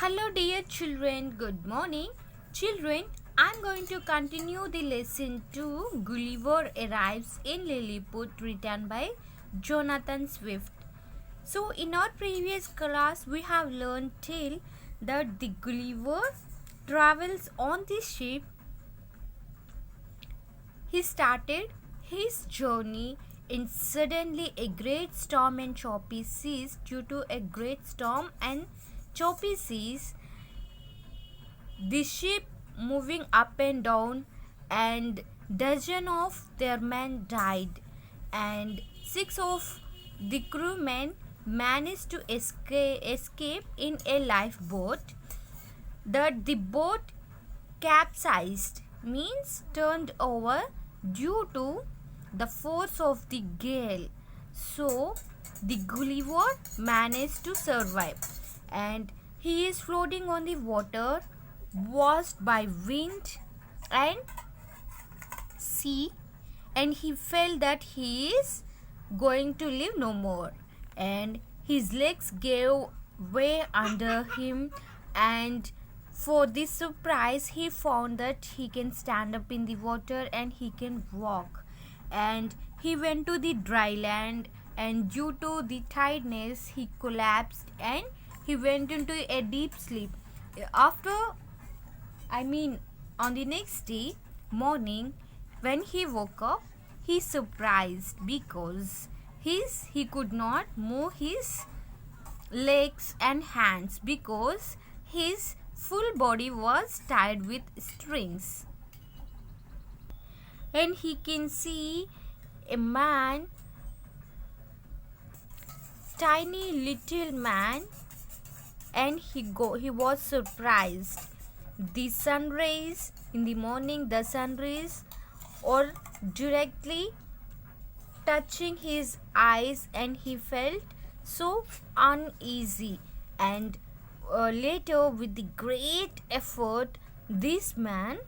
Hello, dear children. Good morning. Children, I'm going to continue the lesson 2 Gulliver Arrives in Lilliput, written by Jonathan Swift. So, in our previous class, we have learned till that the Gulliver travels on the ship. He started his journey and suddenly a great storm and choppy seas. Due to a great storm and choppy seas, the ship moving up and down, and dozen of their men died, and 6 of the crewmen managed to escape in a lifeboat. That the boat capsized means turned over due to the force of the gale. So the Gulliver managed to survive, and he is floating on the water, washed by wind and sea, and he felt that he is going to live no more, and his legs gave way under him, and for this surprise he found that he can stand up in the water and he can walk, and he went to the dry land, and due to the tiredness he collapsed and he went into a deep sleep. On the next day morning, when he woke up, he surprised because he could not move his legs and hands because his full body was tied with strings, and he can see a man, tiny little man, and he was surprised. The sun rays in the morning, the sun rays or directly touching his eyes, and he felt so uneasy, and later with the great effort this man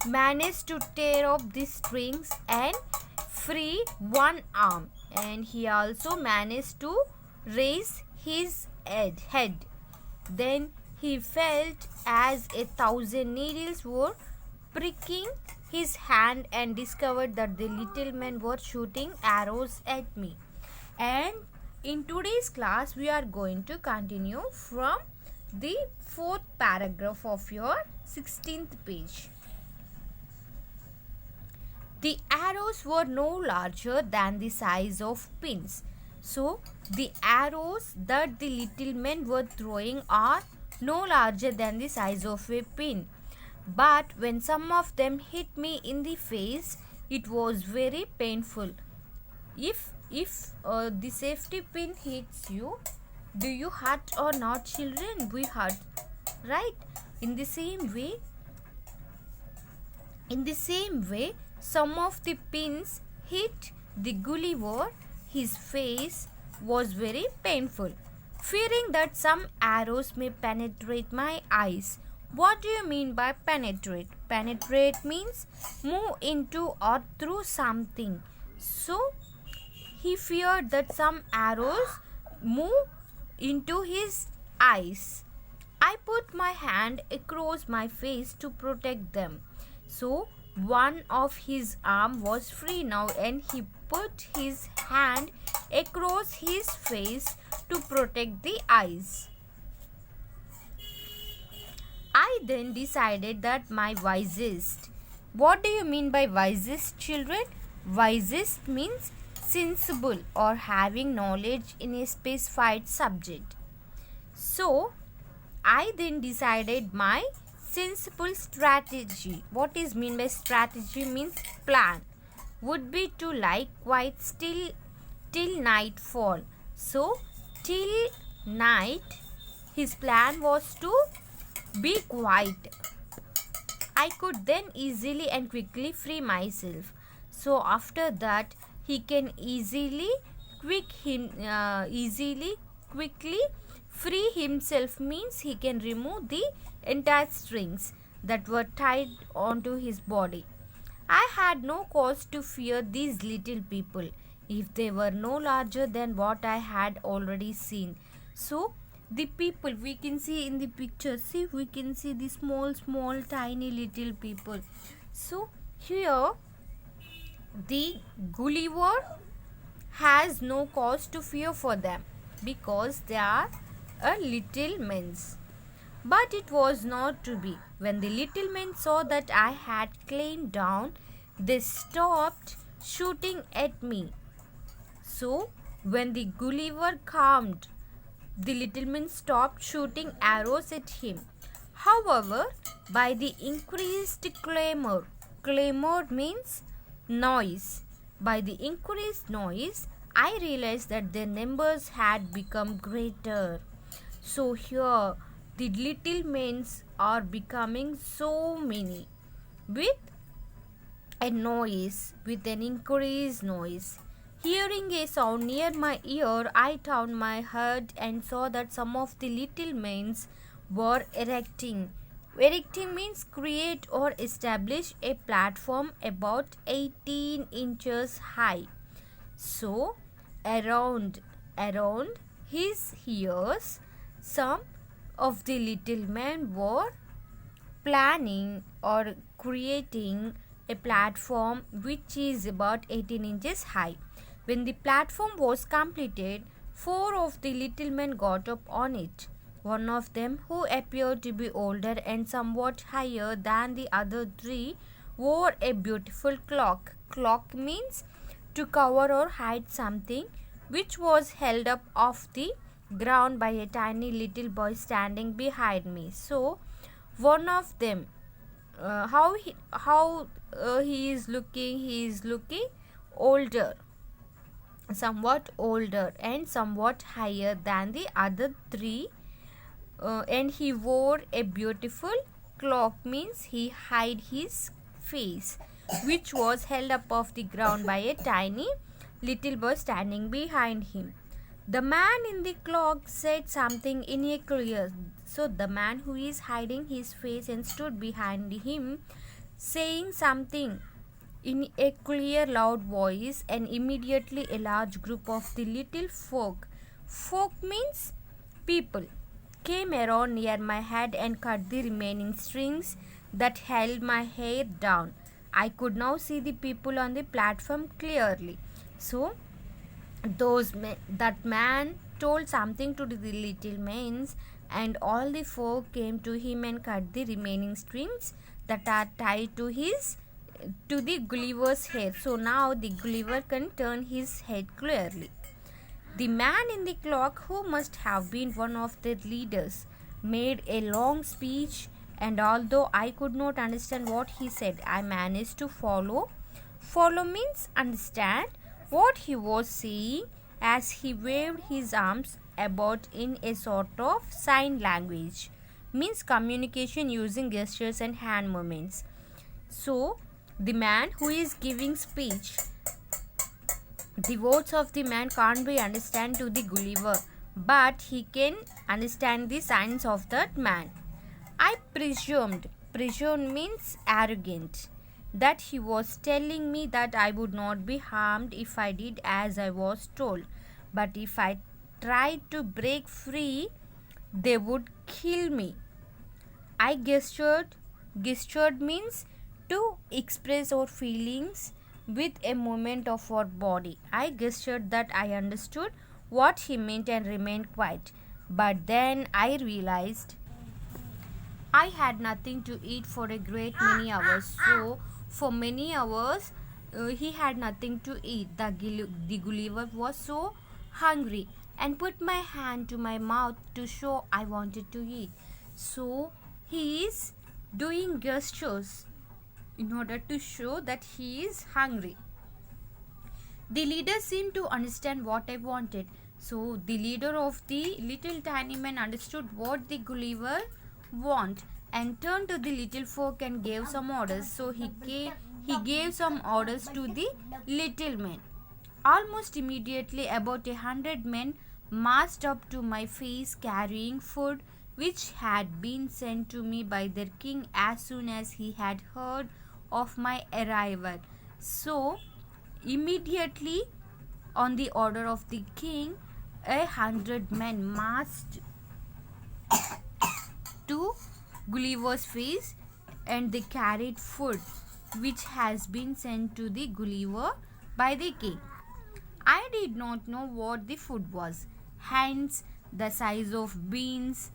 managed to tear off the strings and free one arm, and he also managed to raise his head. Then he felt as 1,000 needles were pricking his hand and discovered that the little men were shooting arrows at me. And in today's class we are going to continue from the 4th paragraph of your 16th page. The arrows were no larger than the size of pins. So the arrows that the little men were throwing are no larger than the size of a pin. But when some of them hit me in the face, it was very painful. If the safety pin hits you, do you hurt or not, children? We hurt, right? In the same way, some of the pins hit the Gulliver. His face was very painful. Fearing that some arrows may penetrate my eyes. What do you mean by penetrate? Penetrate means move into or through something. So he feared that some arrows move into his eyes. I put my hand across my face to protect them. So one of his arm was free now, and he put his hand across his face to protect the eyes. I then decided that my wisest. What do you mean by wisest, children? Wisest means sensible or having knowledge in a specified subject. So I then decided my sensible strategy. What is mean by strategy means plan. Would be to lie quite still till nightfall. So till night his plan was to be quiet. I could then easily and quickly free myself. So after that he can quickly free himself means he can remove the entire strings that were tied onto his body. I had no cause to fear these little people if they were no larger than what I had already seen. So The people we can see in the picture, see, we can see the small tiny little people. So here the Gulliver has no cause to fear for them because they are a little men. But it was not to be. When the little men saw that I had climbed down, they stopped shooting at me. So, when the Gulliver calmed, the little men stopped shooting arrows at him. However, by the increased clamor means noise. By the increased noise, I realized that their numbers had become greater. So here, the little men are becoming so many with with an increased noise. Hearing a sound near my ear, I turned my head and saw that some of the little men were erecting. Erecting means create or establish a platform about 18 inches high. So, around his ears, some of the little men were planning or creating a platform which is about 18 inches high. When the platform was completed, 4 of the little men got up on it. One of them, who appeared to be older and somewhat higher than the other 3, wore a beautiful cloak. Cloak means to cover or hide something, which was held up off the ground by a tiny little boy standing behind me. So, one of them, how he is looking? He is looking older, somewhat older and somewhat higher than the other 3, and he wore a beautiful cloak means he hid his face, which was held up off the ground by a tiny little boy standing behind him. The man in the cloak said something in a clear. So the man who is hiding his face and stood behind him, saying something in a clear, loud voice, and immediately a large group of the little folk means people, came around near my head and cut the remaining strings that held my hair down. I could now see the people on the platform clearly. So, that man told something to the little men, and all the folk came to him and cut the remaining strings that are tied to the Gulliver's hair. So now the Gulliver can turn his head clearly. The man in the cloak, who must have been one of the leaders, made a long speech, and although I could not understand what he said, I managed to follow. Follow means understand what he was saying as he waved his arms about in a sort of sign language, means communication using gestures and hand movements. So, the man who is giving speech, the words of the man can't be understand to the Gulliver, but he can understand the signs of that man. I presumed means arrogant, that he was telling me that I would not be harmed if I did as I was told, but if I tried to break free, they would kill me. I gestured means to express our feelings with a movement of our body. I gestured that I understood what he meant and remained quiet. But then I realized I had nothing to eat for a great many hours. So, for many hours, he had nothing to eat. The Gulliver was so hungry and put my hand to my mouth to show I wanted to eat. So, he is doing gestures in order to show that he is hungry. The leader seemed to understand what I wanted. So the leader of the little tiny men understood what the Gulliver want and turned to the little folk and gave some orders. So he gave some orders to the little men. Almost immediately about 100 men marched up to my face carrying food which had been sent to me by their king as soon as he had heard of my arrival. So immediately on the order of the king, 100 men marched Gulliver's face, and they carried food which has been sent to the Gulliver by the king. I did not know what the food was, hence the size of beans,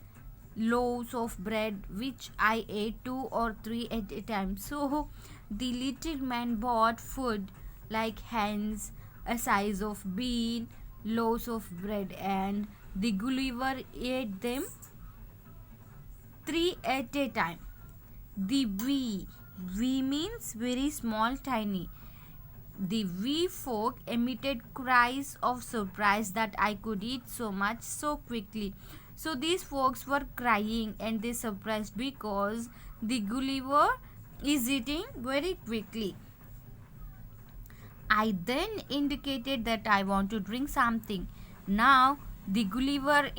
loaves of bread, which I ate 2 or 3 at a time. So the little man bought food like hens, a size of bean, loaves of bread, and the Gulliver ate them 3 at a time. The wee means very small, tiny. The wee folk emitted cries of surprise that I could eat so much so quickly. So these folks were crying and they surprised because the Gulliver is eating very quickly. I then indicated that I want to drink something. Now the Gulliver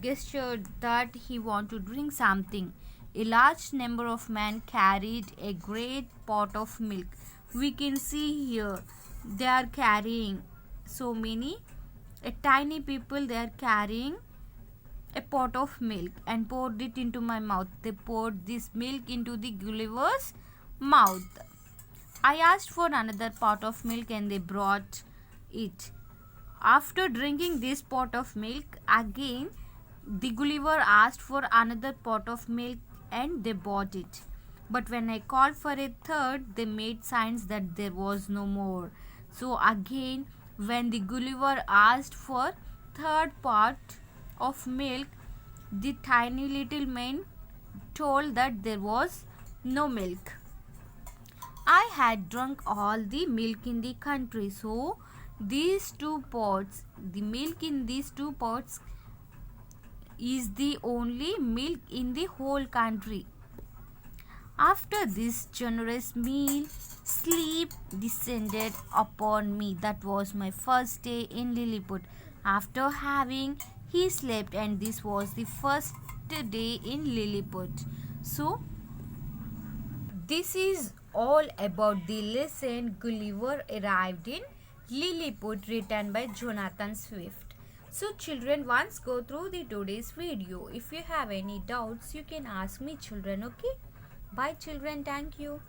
gestured that he want to drink something. A large number of men carried a great pot of milk. We can see here they are carrying so many tiny people. They are carrying a pot of milk and poured it into my mouth. They poured this milk into the Gulliver's mouth. I asked for another pot of milk and they brought it. After drinking this pot of milk again, the Gulliver asked for another pot of milk and they bought it. But when I called for a third, they made signs that there was no more. So again, when the Gulliver asked for third pot of milk, the tiny little man told that there was no milk. I had drunk all the milk in the country, so these 2 pots, the milk in these 2 pots is the only milk in the whole country. After this generous meal, sleep descended upon me. That was my first day in Lilliput. After having, he slept, and this was the first day in Lilliput. So, this is all about the lesson Gulliver arrived in Lilliput, written by Jonathan Swift. So children, once go through the today's video. If you have any doubts, you can ask me children, okay? Bye children, thank you.